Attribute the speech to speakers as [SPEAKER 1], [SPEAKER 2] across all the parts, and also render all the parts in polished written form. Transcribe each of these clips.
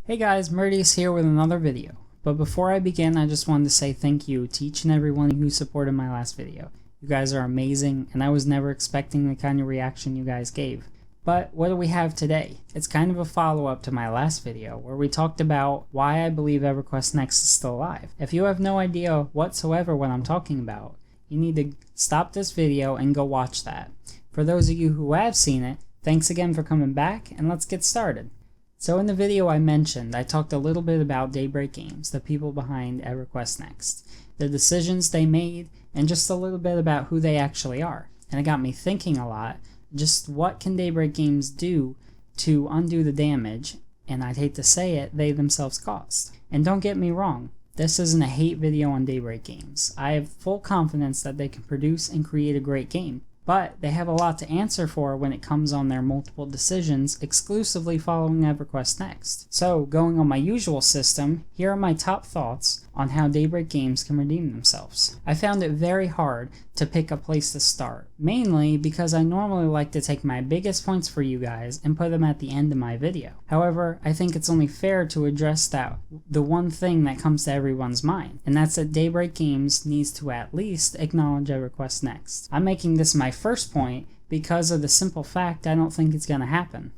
[SPEAKER 1] Hey guys, Murdy's here with another video. But before I begin, I just wanted to say thank you to each and every one who supported my last video. You guys are amazing, and I was never expecting the kind of reaction you guys gave. But what do we have today? It's kind of a follow-up to my last video, where we talked about why I believe EverQuest Next is still alive. If you have no idea whatsoever what I'm talking about, you need to stop this video and go watch that. For those of you who have seen it, thanks again for coming back, and let's get started. So in the video I mentioned, I talked a little bit about DayBreak Games, the people behind EverQuest Next, the decisions they made, and just a little bit about who they actually are. And it got me thinking a lot, just what can DayBreak Games do to undo the damage, and I'd hate to say it, they themselves caused. And don't get me wrong, this isn't a hate video on DayBreak Games. I have full confidence that they can produce and create a great game. But they have a lot to answer for when it comes on their multiple decisions exclusively following EverQuest Next. So, going on my usual system, here are my top thoughts on how DayBreak Games can redeem themselves. I found it very hard to pick a place to start, mainly because I normally like to take my biggest points for you guys and put them at the end of my video. However, I think it's only fair to address the one thing that comes to everyone's mind, and that's that DayBreak Games needs to at least acknowledge EverQuest Next. I'm making this my first point because of the simple fact I don't think it's gonna happen.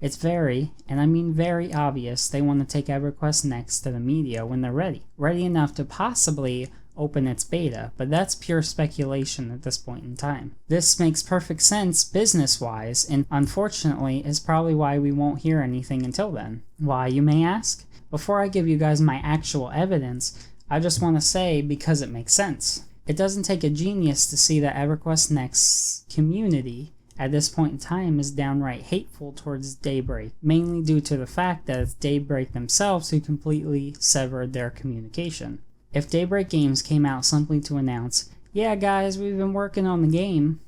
[SPEAKER 1] It's very, and I mean very obvious they want to take EverQuest Next to the media when they're ready enough to possibly open its beta, but that's pure speculation at this point in time. This makes perfect sense business-wise, and unfortunately is probably why we won't hear anything until then. Why, you may ask? Before I give you guys my actual evidence, I just want to say because it makes sense. It doesn't take a genius to see that EverQuest Next's community at this point in time is downright hateful towards DayBreak, mainly due to the fact that it's DayBreak themselves who completely severed their communication. If DayBreak Games came out simply to announce, yeah guys, we've been working on the game,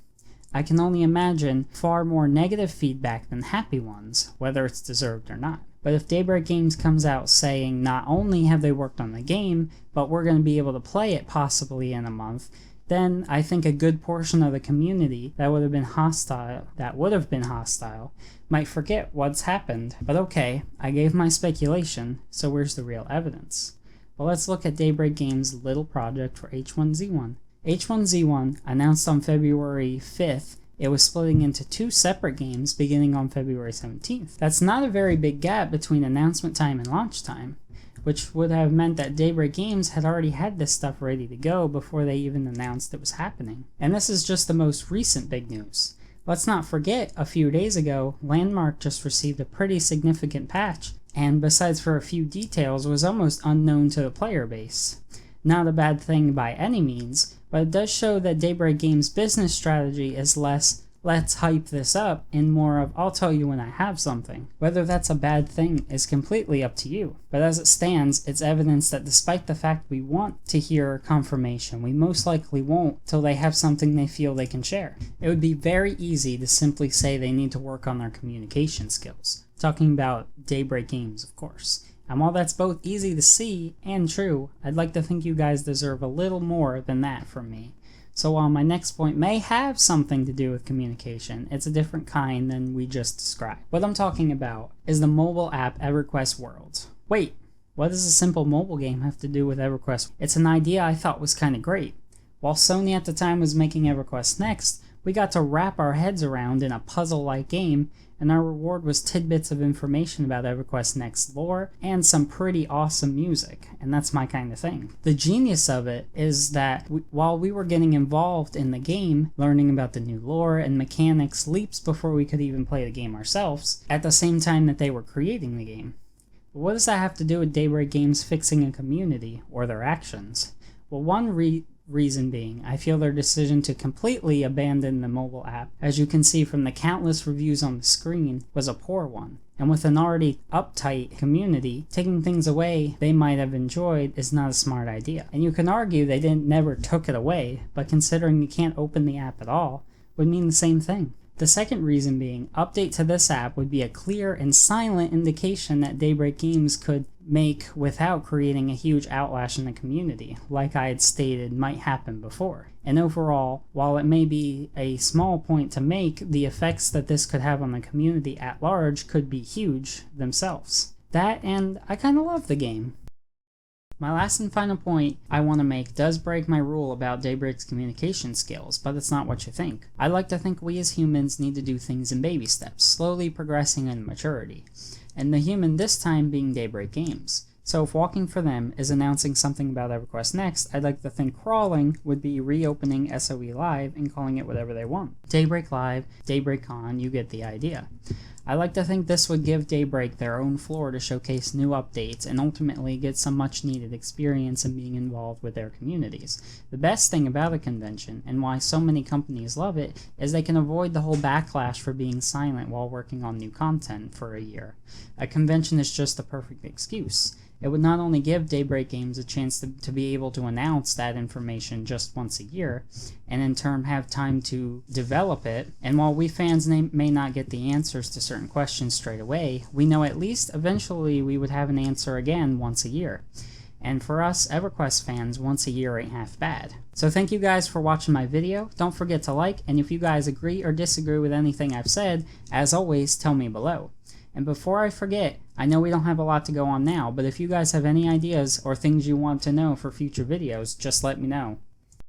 [SPEAKER 1] I can only imagine far more negative feedback than happy ones, whether it's deserved or not. But if DayBreak Games comes out saying not only have they worked on the game, but we're going to be able to play it possibly in a month, then I think a good portion of the community that would have been hostile might forget what's happened. But okay, I gave my speculation, so where's the real evidence? Well, let's look at DayBreak Games' little project for H1Z1. H1Z1 announced on February 5th it was splitting into two separate games beginning on February 17th. That's not a very big gap between announcement time and launch time, which would have meant that DayBreak Games had already had this stuff ready to go before they even announced it was happening. And this is just the most recent big news. Let's not forget, a few days ago, Landmark just received a pretty significant patch, and besides for a few details, was almost unknown to the player base. Not a bad thing by any means, but it does show that DayBreak Games' business strategy is less, let's hype this up, and more of, I'll tell you when I have something. Whether that's a bad thing is completely up to you. But as it stands, it's evidence that despite the fact we want to hear confirmation, we most likely won't till they have something they feel they can share. It would be very easy to simply say they need to work on their communication skills. Talking about DayBreak Games, of course. And while that's both easy to see and true, I'd like to think you guys deserve a little more than that from me. So while my next point may have something to do with communication, it's a different kind than we just described. What I'm talking about is the mobile app EverQuest Worlds. Wait, what does a simple mobile game have to do with EverQuest? It's an idea I thought was kind of great. While Sony at the time was making EverQuest Next, we got to wrap our heads around in a puzzle-like game, and our reward was tidbits of information about EverQuest Next lore and some pretty awesome music, and that's my kind of thing. The genius of it is that while we were getting involved in the game, learning about the new lore and mechanics leaps before we could even play the game ourselves, at the same time that they were creating the game. But what does that have to do with DayBreak Games fixing a community, or their actions? Well, one reason being, I feel their decision to completely abandon the mobile app, as you can see from the countless reviews on the screen, was a poor one. And with an already uptight community, taking things away they might have enjoyed is not a smart idea. And you can argue they never took it away, but considering you can't open the app at all, would mean the same thing. The second reason being, update to this app would be a clear and silent indication that DayBreak Games could make without creating a huge outlash in the community, like I had stated might happen before. And overall, while it may be a small point to make, the effects that this could have on the community at large could be huge themselves. That, and I kinda love the game. My last and final point I want to make does break my rule about DayBreak's communication skills, but it's not what you think. I like to think we as humans need to do things in baby steps, slowly progressing in maturity. And the human this time being DayBreak Games. So if walking for them is announcing something about EverQuest next, I'd like to think crawling would be reopening SOE Live and calling it whatever they want. DayBreak Live, DayBreak Con, you get the idea. I like to think this would give DayBreak their own floor to showcase new updates and ultimately get some much needed experience in being involved with their communities. The best thing about a convention, and why so many companies love it, is they can avoid the whole backlash for being silent while working on new content for a year. A convention is just the perfect excuse. It would not only give DayBreak Games a chance to be able to announce that information just once a year, and in turn have time to develop it, and while we fans may not get the answers to certain questions straight away, we know at least eventually we would have an answer again once a year. And for us EverQuest fans, once a year ain't half bad. So thank you guys for watching my video. Don't forget to like, and if you guys agree or disagree with anything I've said, as always, tell me below. And before I forget, I know we don't have a lot to go on now, but if you guys have any ideas or things you want to know for future videos, just let me know.